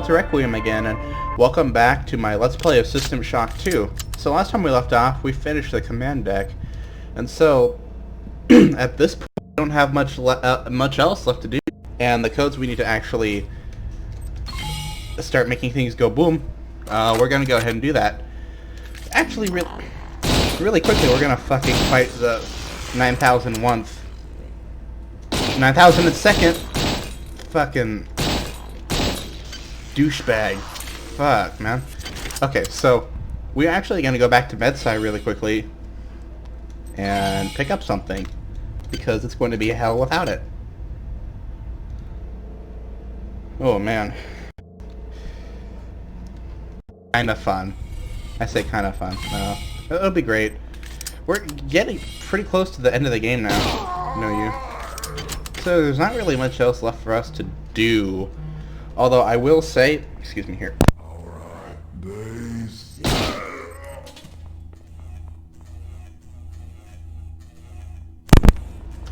Requiem again, and welcome back to my Let's Play of System Shock 2. So last time we left off, we finished the command deck, and so at this point we don't have much else left to do, and the codes we need to actually start making things go boom. We're gonna go ahead and do that. Actually, really quickly, we're gonna fucking fight the 9001th, 9002nd fucking douchebag. Fuck, man. Okay, so we're actually gonna go back to Medsai really quickly and pick up something, because it's going to be hell without it. Oh man. Kinda fun. I say kinda fun. It'll be great. We're getting pretty close to the end of the game now. So there's not really much else left for us to do. Although I will say, excuse me here.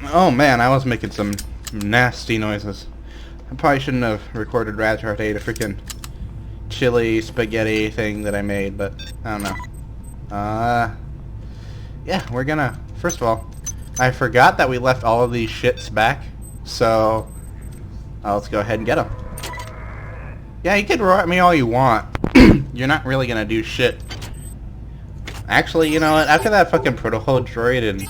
Oh man, I was making some nasty noises. I probably shouldn't have recorded Razor ate a freaking chili spaghetti thing that I made, but I don't know. Yeah, we're gonna, first of all, I forgot that we left all of these shits back, so let's go ahead and get them. Yeah, you can roar at me all you want. You're not really gonna do shit. Actually, you know what? After that fucking protocol droid in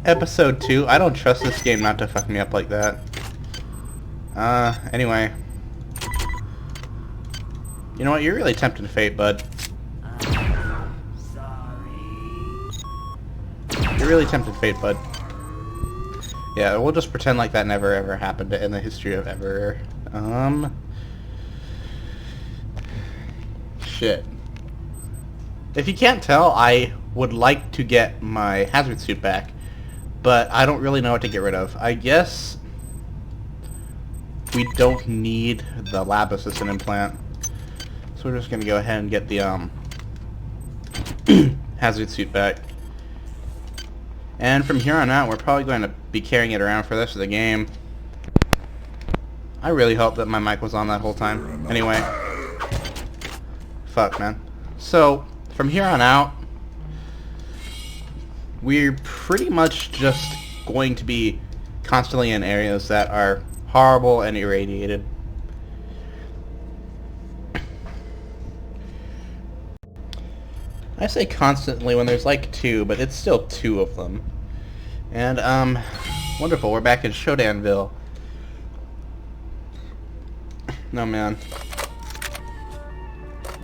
episode 2, I don't trust this game not to fuck me up like that. Anyway. You know what? You're really tempting fate, bud. You're really tempting fate, bud. Yeah, we'll just pretend like that never ever happened in the history of ever. Shit. If you can't tell, I would like to get my hazard suit back, but I don't really know what to get rid of. I guess we don't need the lab assistant implant, so we're just gonna go ahead and get the hazard suit back. And from here on out, we're probably going to be carrying it around for the rest of the game. I really hope that my mic was on that whole time. Anyway. Fuck, man. So, from here on out, we're pretty much just going to be constantly in areas that are horrible and irradiated. I say constantly when there's like 2, but it's still 2 of them. And, wonderful, we're back in Shodanville. No, man.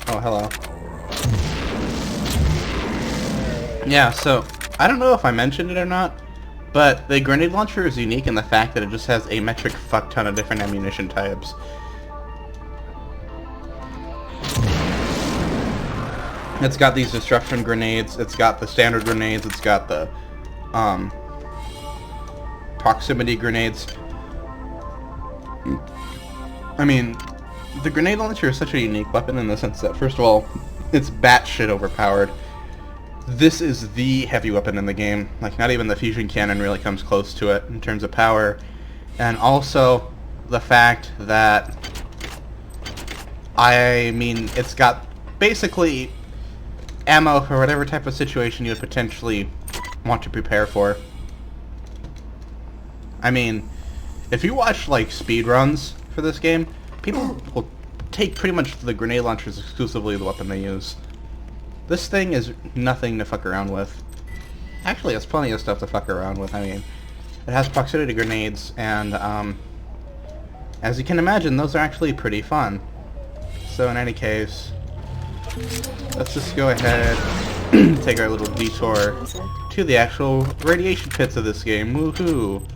Oh, hello. Yeah, so, I don't know if I mentioned it or not, but the grenade launcher is unique in the fact that it just has a metric fuck ton of different ammunition types. It's got these disruption grenades, it's got the standard grenades, it's got the proximity grenades. I mean, the grenade launcher is such a unique weapon in the sense that, first of all, it's batshit overpowered. This is the heavy weapon in the game. Like, not even the fusion cannon really comes close to it in terms of power. And also, the fact that, I mean, it's got basically ammo for whatever type of situation you would potentially want to prepare for. I mean, if you watch, like, speedruns for this game, people will take pretty much the grenade launchers exclusively the weapon they use. This thing is nothing to fuck around with. Actually, it's plenty of stuff to fuck around with. I mean, it has proximity grenades, and, as you can imagine, those are actually pretty fun. So in any case, let's just go ahead and take our little detour to the actual radiation pits of this game. Woohoo!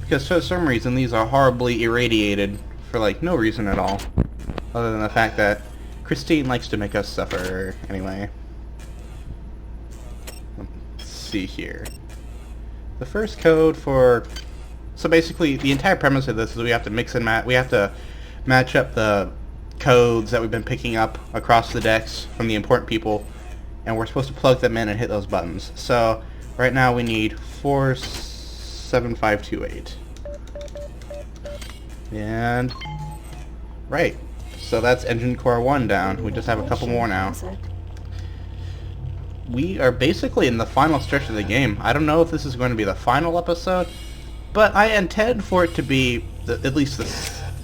Because for some reason these are horribly irradiated for like no reason at all, other than the fact that Christine likes to make us suffer. Anyway, let's see here. The first code for, so basically the entire premise of this is we have to mix and match up the codes that we've been picking up across the decks from the important people, and we're supposed to plug them in and hit those buttons. So right now we need 47528. And Right. So that's Engine Core 1 down. We just have a couple more now. We are basically in the final stretch of the game. I don't know if this is going to be the final episode, but I intend for it to be at least the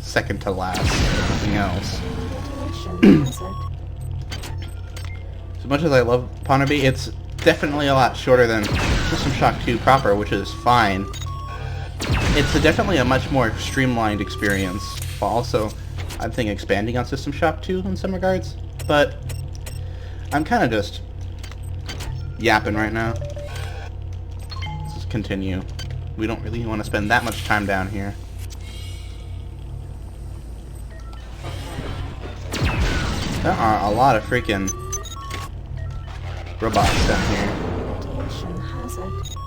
second to last. Nothing else. As much as I love Ponterbee, it's definitely a lot shorter than System Shock 2 proper, which is fine. It's definitely a much more streamlined experience, while also, I think, expanding on System Shock 2 in some regards. But I'm kind of just yapping right now. Let's just continue. We don't really want to spend that much time down here. There are a lot of freaking robots down here.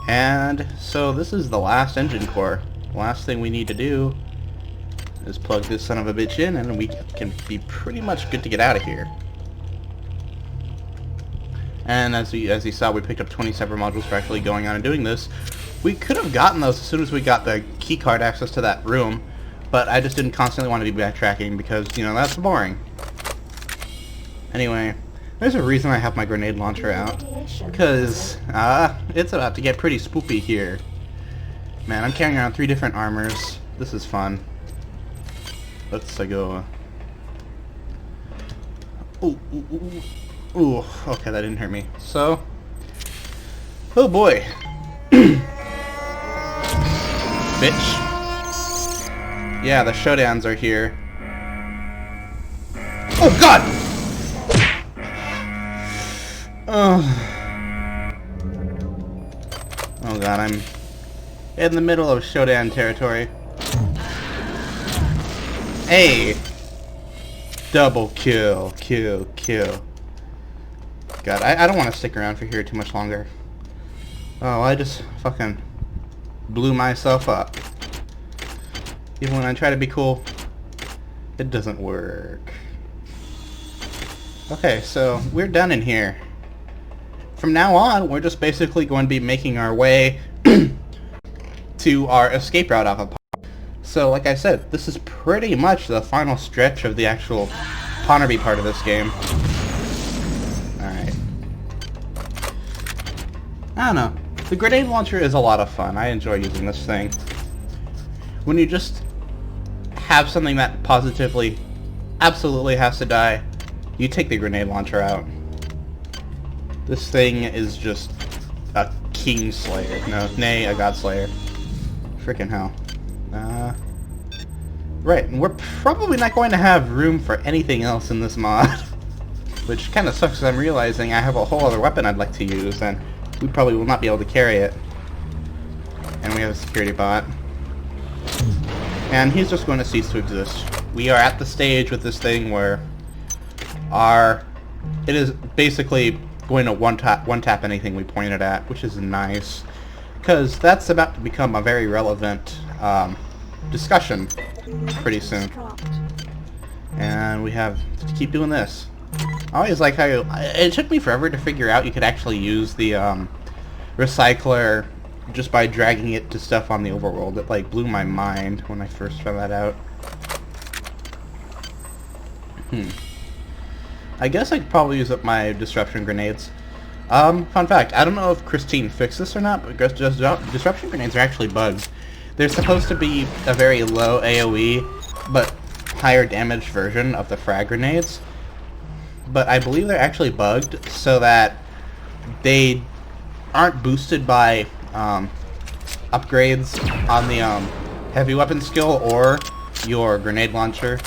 And so this is the last engine core. The last thing we need to do is plug this son of a bitch in, and we can be pretty much good to get out of here. And as you saw, we picked up 27 modules for actually going on and doing this. We could have gotten those as soon as we got the keycard access to that room, but I just didn't constantly want to be backtracking because, you know, that's boring. Anyway, there's a reason I have my grenade launcher out. Because, it's about to get pretty spoopy here. Man, I'm carrying around 3 different armors. This is fun. Let's go... Ooh, ooh, ooh. Ooh, okay, that didn't hurt me. So... Oh boy. Bitch. Yeah, the Shodans are here. Oh god! Oh god, I'm in the middle of Shodan territory. Hey! Double kill, kill. God, I don't want to stick around for here too much longer. Oh, I just fucking blew myself up. Even when I try to be cool, it doesn't work. Okay, so we're done in here. From now on, we're just basically going to be making our way to our escape route off of Ponterbee. So, like I said, this is pretty much the final stretch of the actual Ponterbee part of this game. Alright. I don't know. The grenade launcher is a lot of fun. I enjoy using this thing. When you just have something that positively, absolutely has to die, you take the grenade launcher out. This thing is just a king slayer. No, nay, a god slayer. Frickin' hell. Right, and we're probably not going to have room for anything else in this mod. Which kind of sucks because I'm realizing I have a whole other weapon I'd like to use, and we probably will not be able to carry it. And we have a security bot. And he's just going to cease to exist. We are at the stage with this thing where it is basically going to one tap anything we point it at, which is nice, because that's about to become a very relevant discussion pretty soon. And we have to keep doing this. I always like how it took me forever to figure out you could actually use the recycler just by dragging it to stuff on the overworld. It like blew my mind when I first found that out. I guess I could probably use up my disruption grenades. Fun fact, I don't know if Christine fixed this or not, but disruption grenades are actually bugged. They're supposed to be a very low AoE, but higher damage version of the frag grenades. But I believe they're actually bugged so that they aren't boosted by upgrades on the heavy weapon skill or your grenade launcher.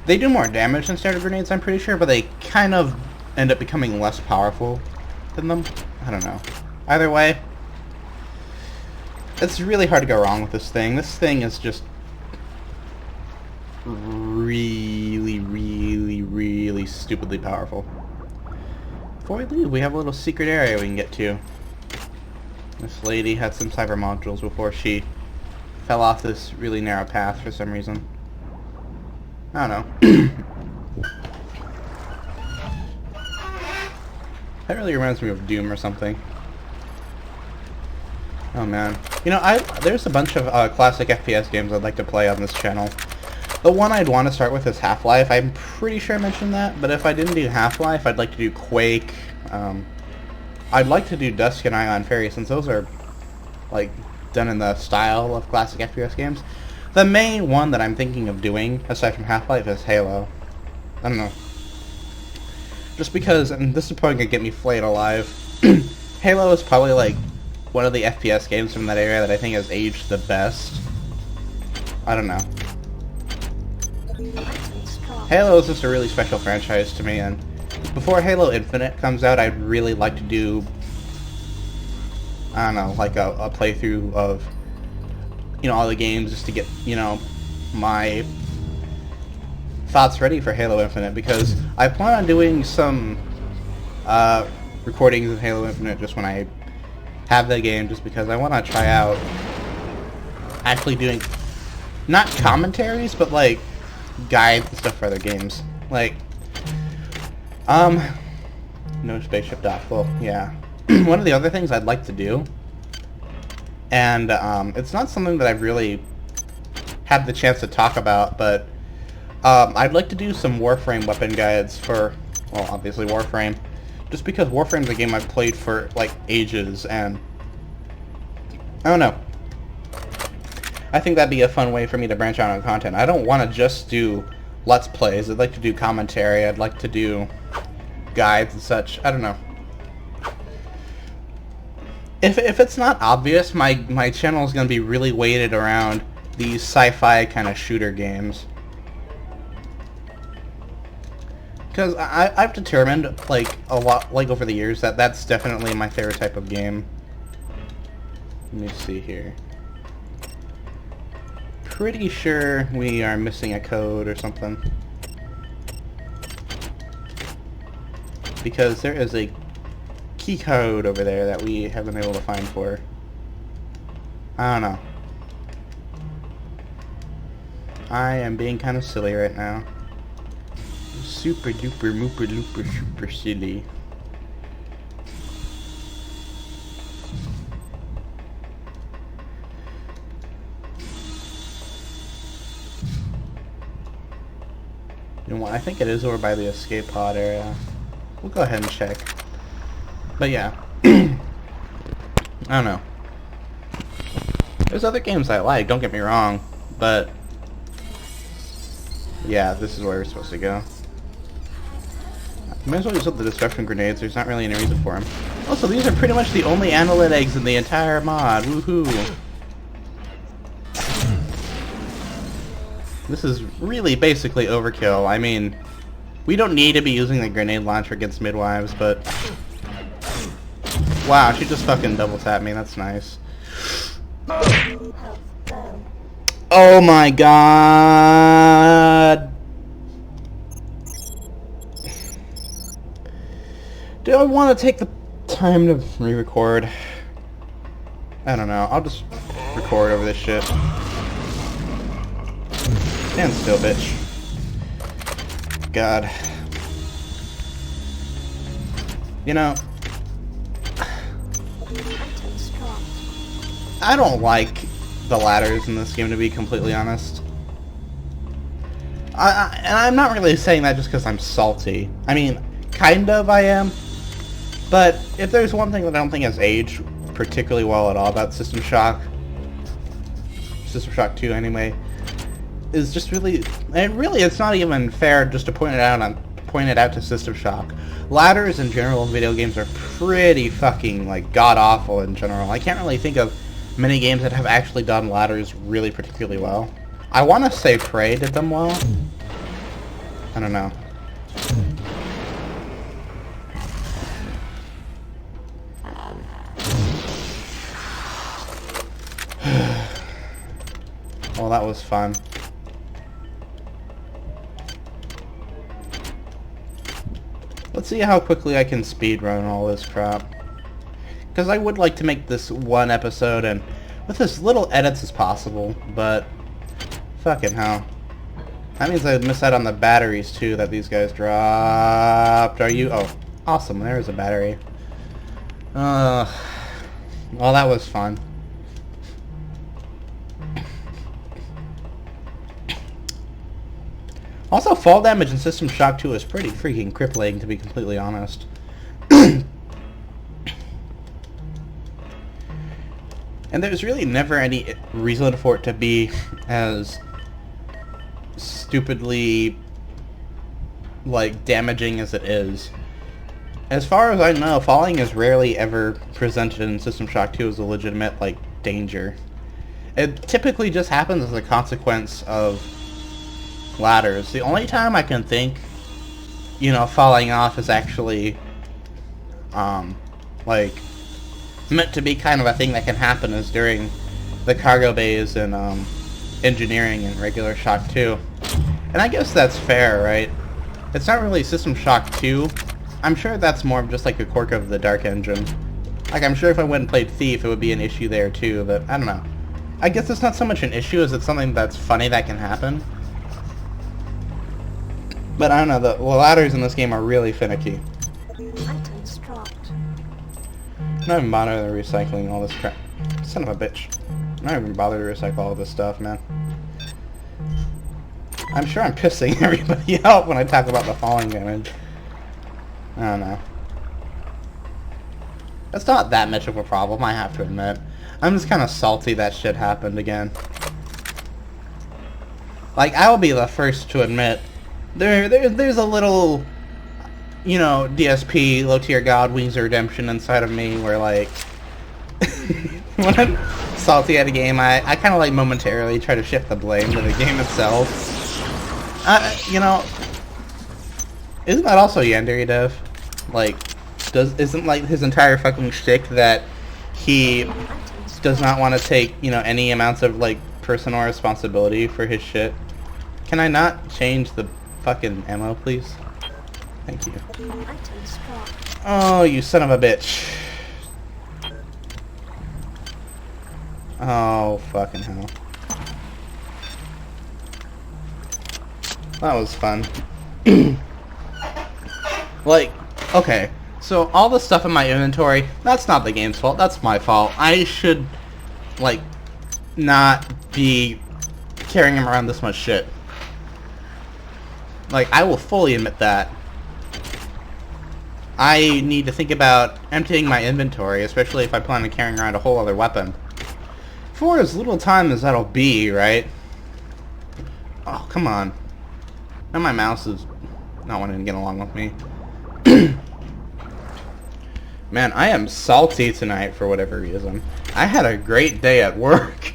They do more damage than standard grenades, I'm pretty sure, but they kind of end up becoming less powerful than them. I don't know. Either way, it's really hard to go wrong with this thing. This thing is just really stupidly powerful. Before we leave, we have a little secret area we can get to. This lady had some cyber modules before she fell off this really narrow path for some reason. I don't know. That really reminds me of Doom or something. Oh man. You know, there's a bunch of classic FPS games I'd like to play on this channel. The one I'd want to start with is Half-Life. I'm pretty sure I mentioned that, but if I didn't do Half-Life, I'd like to do Quake. I'd like to do Dusk and Ion Fairy, since those are, like, done in the style of classic FPS games. The main one that I'm thinking of doing, aside from Half-Life, is Halo. I don't know. Just because, and this is probably going to get me flayed alive, Halo is probably, like, one of the FPS games from that era that I think has aged the best. I don't know. Halo is just a really special franchise to me, and before Halo Infinite comes out, I'd really like to do, I don't know, like a playthrough of, you know, all the games, just to get, you know, my thoughts ready for Halo Infinite, because I plan on doing some recordings of Halo Infinite just when I have the game, just because I want to try out actually doing, not commentaries, but like guides and stuff for other games. Like, no spaceship dock. Well, yeah. One of the other things I'd like to do, and it's not something that I've really had the chance to talk about, but I'd like to do some Warframe weapon guides for, well, obviously Warframe, just because Warframe's a game I've played for, like, ages, and I don't know. I think that'd be a fun way for me to branch out on content. I don't want to just do Let's Plays. I'd like to do commentary. I'd like to do guides and such. I don't know. If it's not obvious, my channel is going to be really weighted around these sci-fi kind of shooter games. Because I've determined, like, a lot, like, over the years, that that's definitely my favorite type of game. Let me see here. Pretty sure we are missing a code or something. Because there is a key code over there that we haven't been able to find for. I don't know. I am being kind of silly right now. Super duper mooper looper super silly. You know what, I think it is over by the escape pod area. We'll go ahead and check. But yeah. I don't know. There's other games I like, don't get me wrong, but yeah, this is where we're supposed to go. Might as well use up the destruction grenades, there's not really any reason for them. Also, these are pretty much the only Annelid Eggs in the entire mod, woohoo! This is really basically overkill. I mean, we don't need to be using the grenade launcher against midwives, but wow, she just fucking double tapped me, that's nice. Oh my god! Do I want to take the time to re-record? I don't know, I'll just record over this shit. Stand still, bitch. God. You know, I don't like the ladders in this game, to be completely honest. And I'm not really saying that just because I'm salty. I mean, kind of I am. But if there's one thing that I don't think has aged particularly well at all about System Shock 2 anyway, is just really, and really it's not even fair just to point it out to System Shock. Ladders in general in video games are pretty fucking, like, god-awful in general. I can't really think of many games that have actually done ladders really particularly well. I want to say Prey did them well. I don't know. Well, that was fun. Let's see how quickly I can speedrun all this crap. Because I would like to make this one episode and with as little edits as possible, but fucking hell. That means I miss out on the batteries too that these guys dropped. Are you? Oh, awesome. There's a battery. Well, that was fun. Also, fall damage in System Shock 2 is pretty freaking crippling, to be completely honest. And there's really never any reason for it to be as stupidly, like, damaging as it is. As far as I know, falling is rarely ever presented in System Shock 2 as a legitimate, like, danger. It typically just happens as a consequence of ladders. The only time I can think, you know, falling off is actually, like, meant to be kind of a thing that can happen is during the cargo bays and, engineering in regular Shock 2. And I guess that's fair, right? It's not really System Shock 2. I'm sure that's more of just like a quirk of the Dark Engine. Like, I'm sure if I went and played Thief, it would be an issue there too, but I don't know. I guess it's not so much an issue as it's something that's funny that can happen. But I don't know, the ladders in this game are really finicky. Items dropped. I'm not even bothering recycling all this crap. Son of a bitch. I'm not even bothered to recycle all this stuff, man. I'm sure I'm pissing everybody out when I talk about the falling damage. I don't know. It's not that much of a problem, I have to admit. I'm just kind of salty that shit happened again. Like, I will be the first to admit, there's a little, you know, DSP, Lowtiergod, Wingsofredemption inside of me where, like, when I'm salty at a game, I kind of, like, momentarily try to shift the blame to the game itself. You know, isn't that also Yanderedev? Like, isn't, like, his entire fucking shtick that he does not want to take, you know, any amounts of, like, personal responsibility for his shit? Can I not change the fucking ammo, please? Thank you. Oh, you son of a bitch. Oh, fucking hell. That was fun. Like, okay, so all the stuff in my inventory, that's not the game's fault, that's my fault. I should, like, not be carrying him around this much shit. Like, I will fully admit that. I need to think about emptying my inventory, especially if I plan on carrying around a whole other weapon. For as little time as that'll be, right? Oh, come on. Now my mouse is not wanting to get along with me. Man, I am salty tonight for whatever reason. I had a great day at work.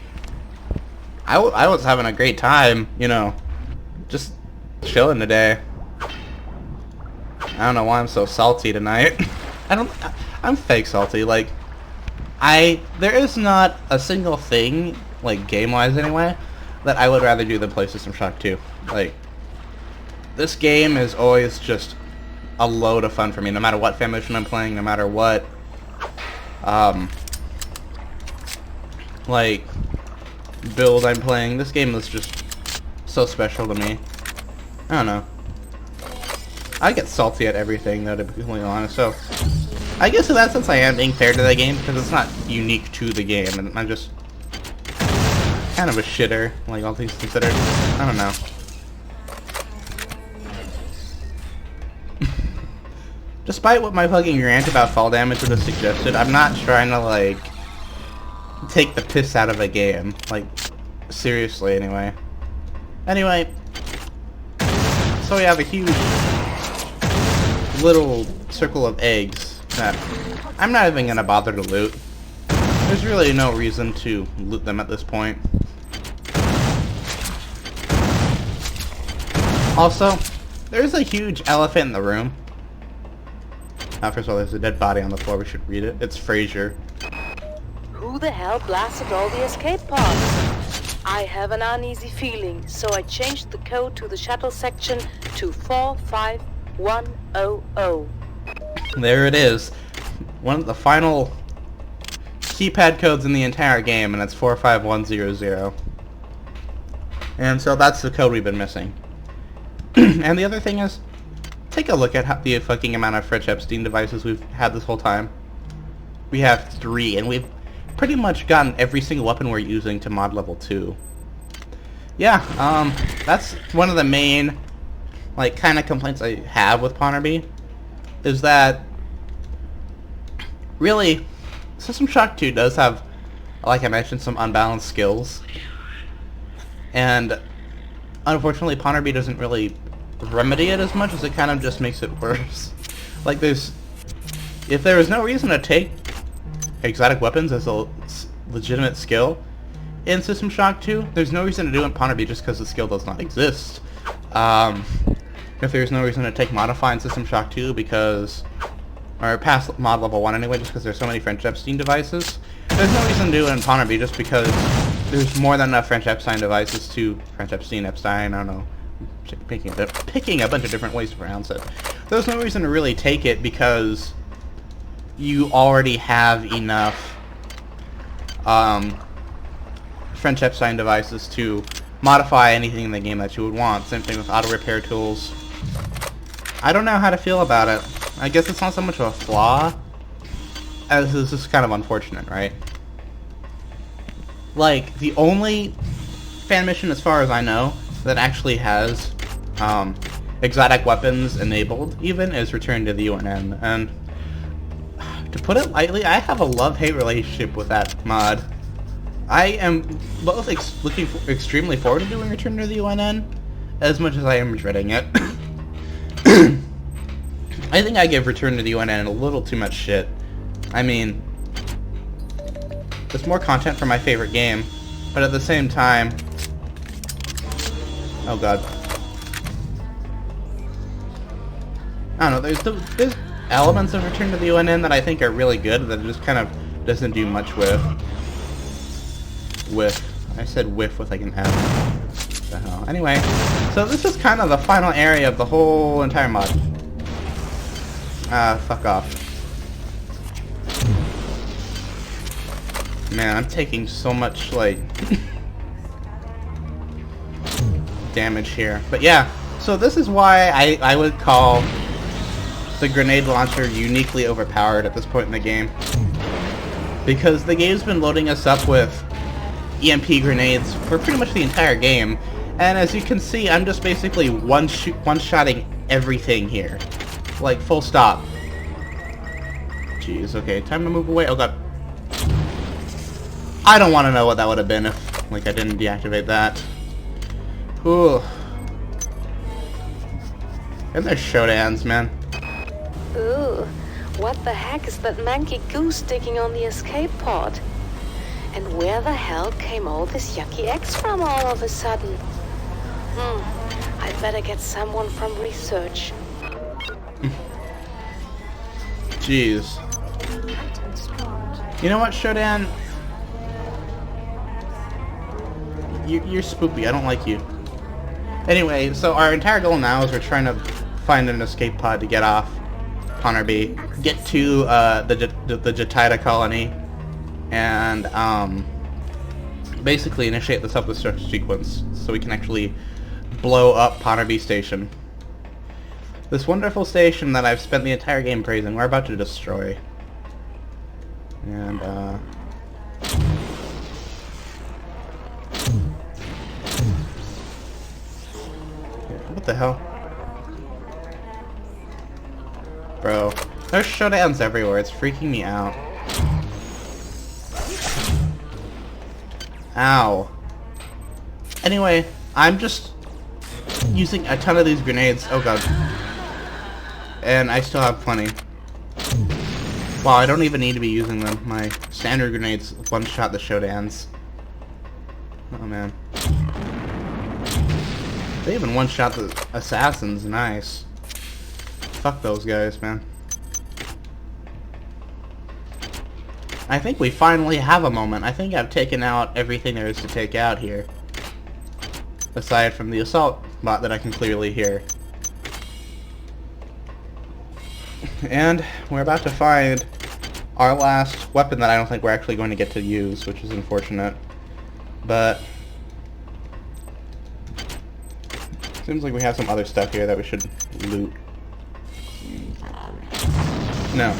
I was having a great time, you know, just chilling today. I don't know why I'm so salty tonight. I'm fake salty. Like, there is not a single thing, like, game-wise anyway, that I would rather do than play System Shock 2. Like, this game is always just a load of fun for me, no matter what fan mission I'm playing, no matter what, like, build I'm playing. This game is just so special to me. I don't know. I get salty at everything, though, to be completely honest, so I guess in that sense I am being fair to the game, because it's not unique to the game, and I'm just kind of a shitter, like, all things considered. I don't know. Despite what my fucking rant about fall damage would have suggested, I'm not trying to, like, take the piss out of a game. Like, seriously, anyway. Anyway, so we have a huge little circle of eggs that I'm not even gonna bother to loot. There's really no reason to loot them at this point. Also, there's a huge elephant in the room. First of all, there's a dead body on the floor. We should read it. It's Fraser. Who the hell blasted all the escape pods? I have an uneasy feeling, so I changed the code to the shuttle section to 45100. There it is. One of the final keypad codes in the entire game, and it's 45100. And so that's the code we've been missing. And the other thing is, take a look at the fucking amount of Fritz Epstein devices we've had this whole time. We have 3, and we've pretty much gotten every single weapon we're using to mod level 2. Yeah, that's one of the main like, kind of complaints I have with Ponterbee is that, really, System Shock 2 does have, like I mentioned, some unbalanced skills. And, unfortunately, Ponterbee doesn't really remedy it as much as it kind of just makes it worse. Like, if there was no reason to take exotic weapons as a legitimate skill in System Shock 2, there's no reason to do it in Ponterbee just because the skill does not exist. If there's no reason to take Modify in System Shock 2 because, or past mod level 1 anyway, just because there's so many French Epstein devices, there's no reason to do it in Ponterbee just because there's more than enough French Epstein devices to, French Epstein, I don't know, picking a bunch of different ways to pronounce it. There's no reason to really take it because you already have enough French Epstein devices to modify anything in the game that you would want. Same thing with auto repair tools. I don't know how to feel about it. I guess it's not so much of a flaw as it's just kind of unfortunate, right? Like, the only fan mission, as far as I know, that actually has exotic weapons enabled, even, is Return to the UNN. And to put it lightly, I have a love-hate relationship with that mod. I am both looking extremely forward to doing Return to the UNN, as much as I am dreading it. I think I give Return to the UNN a little too much shit. I mean, it's more content for my favorite game, but at the same time... Oh god. I don't know, there's elements of Return to the UNN that I think are really good that it just kind of doesn't do much with. I said with like an F. What the hell? Anyway, so this is kind of the final area of the whole entire mod. Fuck off. Man, I'm taking so much, like, damage here. But yeah, so this is why I would call the grenade launcher uniquely overpowered at this point in the game. Because the game's been loading us up with EMP grenades for pretty much the entire game. And as you can see, I'm just basically one-shotting everything here. Like, full stop. Jeez, okay, time to move away. Oh god. I don't want to know what that would have been if, like, I didn't deactivate that. Ooh. And there's Shodans, man. Ooh, what the heck is that manky goose sticking on the escape pod? And where the hell came all this yucky eggs from all of a sudden? I'd better get someone from research. Jeez. You know what, Shodan? You're spoopy. I don't like you. Anyway, so our entire goal now is we're trying to find an escape pod to get off Ponterbee, get to the Jataida colony, and basically initiate the self-destruct sequence so we can actually blow up Ponterbee Station. This wonderful station that I've spent the entire game praising, we're about to destroy. And, what the hell? Bro, there's Shodans everywhere, it's freaking me out. Ow. Anyway, I'm just using a ton of these grenades. Oh god. And I still have plenty. Wow, I don't even need to be using them. My standard grenades one-shot the Shodans. Oh man. They even one-shot the assassins. Nice. Fuck those guys, man. I think we finally have a moment. I think I've taken out everything there is to take out here. Aside from the assault bot that I can clearly hear. And we're about to find our last weapon that I don't think we're actually going to get to use, which is unfortunate. But seems like we have some other stuff here that we should loot. No.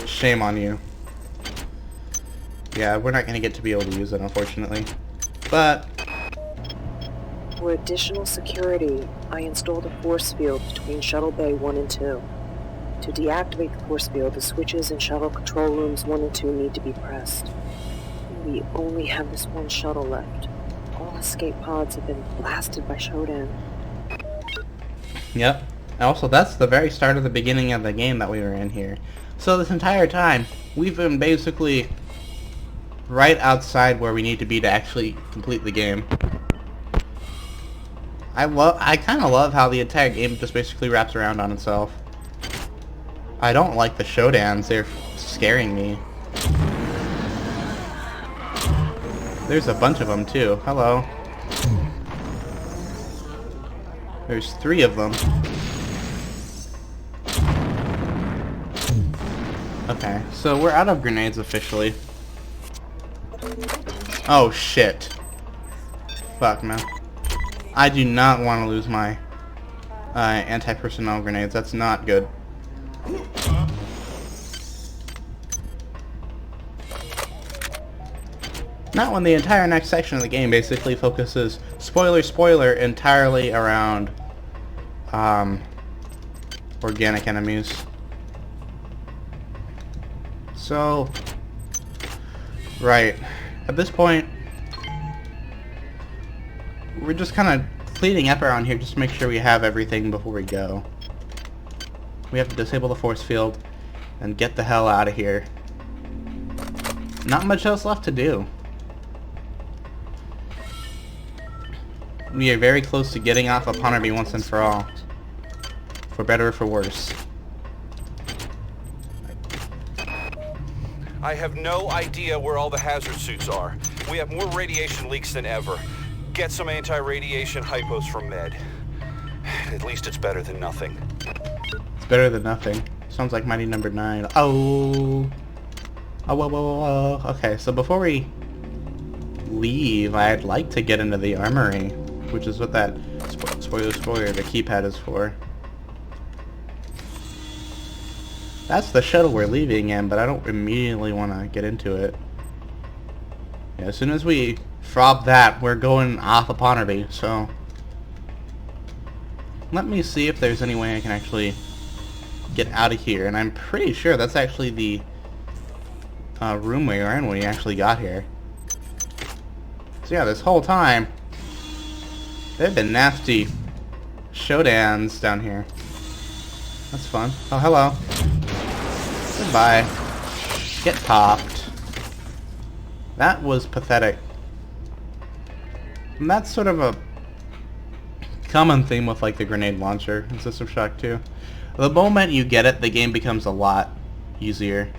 Shame on you. Yeah, we're not going to get to be able to use it, unfortunately. But For additional security, I installed a force field between Shuttle Bay 1 and 2. To deactivate the force field, the switches in shuttle control rooms 1 and 2 need to be pressed. We only have this one shuttle left. All escape pods have been blasted by Shodan. Yep. Also, that's the very start of the beginning of the game that we were in here. So this entire time, we've been basically right outside where we need to be to actually complete the game. I kind of love how the entire game just basically wraps around on itself. I don't like the Shodans, they're scaring me. There's a bunch of them too. Hello. There's 3 of them. Okay, so we're out of grenades officially. Oh shit. Fuck, man. I do not want to lose my anti-personnel grenades. That's not good. Not when the entire next section of the game basically focuses, spoiler, entirely around organic enemies. So, right, at this point, we're just kind of cleaning up around here just to make sure we have everything before we go. We have to disable the force field and get the hell out of here. Not much else left to do. We are very close to getting off of Ponterbee once and for all. For better or for worse. I have no idea where all the hazard suits are. We have more radiation leaks than ever. Get some anti-radiation hypos from Med. At least it's better than nothing. It's better than nothing. Sounds like Mighty Number 9. Oh. Oh, whoa, whoa, whoa, whoa. Okay, so before we leave, I'd like to get into the armory, which is what that spoiler, the keypad is for. That's the shuttle we're leaving in, but I don't immediately want to get into it. Yeah, as soon as we frob that, we're going off of Ponterbee, so let me see if there's any way I can actually get out of here, and I'm pretty sure that's actually the room we were in when we actually got here. So yeah, this whole time, there have been nasty Shodans down here. That's fun. Oh, hello. Goodbye. Get popped. That was pathetic. And that's sort of a common theme with like the grenade launcher in System Shock 2. The moment you get it, the game becomes a lot easier.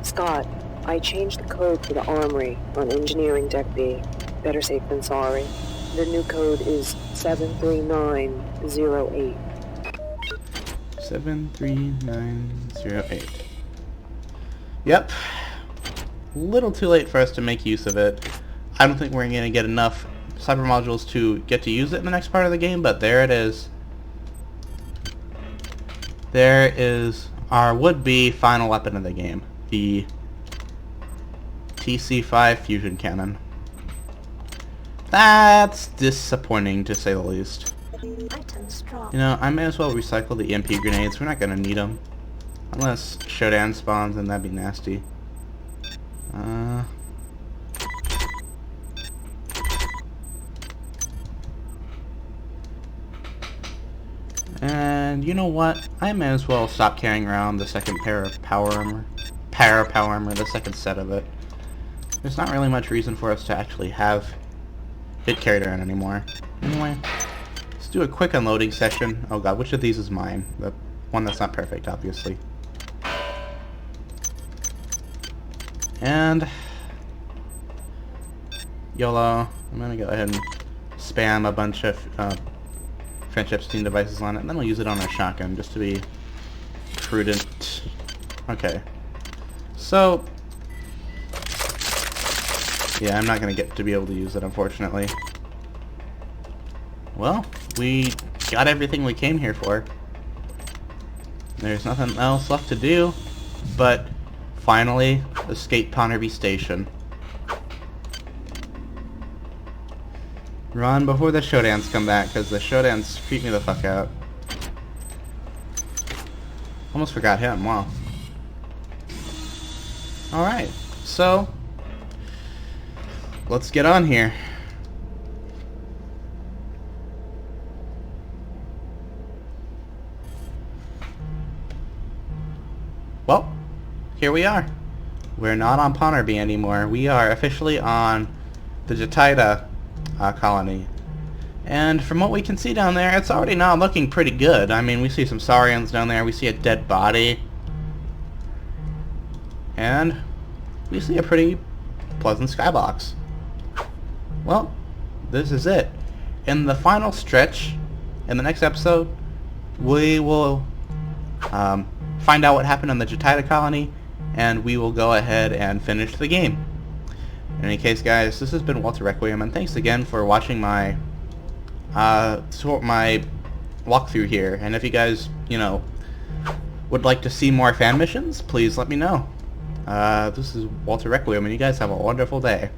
Scott, I changed the code for the armory on Engineering Deck B. Better safe than sorry. The new code is 73908. 73908. Yep. A little too late for us to make use of it. I don't think we're going to get enough cyber modules to get to use it in the next part of the game, but there it is. There is our would-be final weapon of the game. The TC5 fusion cannon. That's disappointing, to say the least. You know, I may as well recycle the EMP grenades. We're not going to need them. Unless Shodan spawns, and that'd be nasty. And you know what? I may as well stop carrying around the second pair of power armor. Power armor, the second set of it. There's not really much reason for us to actually have it carried around anymore. Anyway, let's do a quick unloading session. Oh god, which of these is mine? The one that's not perfect, obviously. And YOLO, I'm gonna go ahead and spam a bunch of friendship steam devices on it, and then we'll use it on our shotgun just to be prudent. Okay. So, yeah, I'm not gonna get to be able to use it, unfortunately. Well, we got everything we came here for. There's nothing else left to do, but finally escape Ponterbee Station. Run before the Shodans come back, because the Shodans creep me the fuck out. Almost forgot him, wow. Alright, so let's get on here. Well, here we are. We're not on Ponterbee anymore. We are officially on the Jataida colony. And from what we can see down there, it's already now looking pretty good. I mean, we see some Saurians down there. We see a dead body. And we see a pretty pleasant skybox. Well, this is it. In the final stretch, in the next episode, we will find out what happened on the Jataida colony, and we will go ahead and finish the game. In any case, guys, this has been Walter Requiem, and thanks again for watching my my walkthrough here. And if you guys, you know, would like to see more fan missions, please let me know. This is Walter Requiem, and you guys have a wonderful day.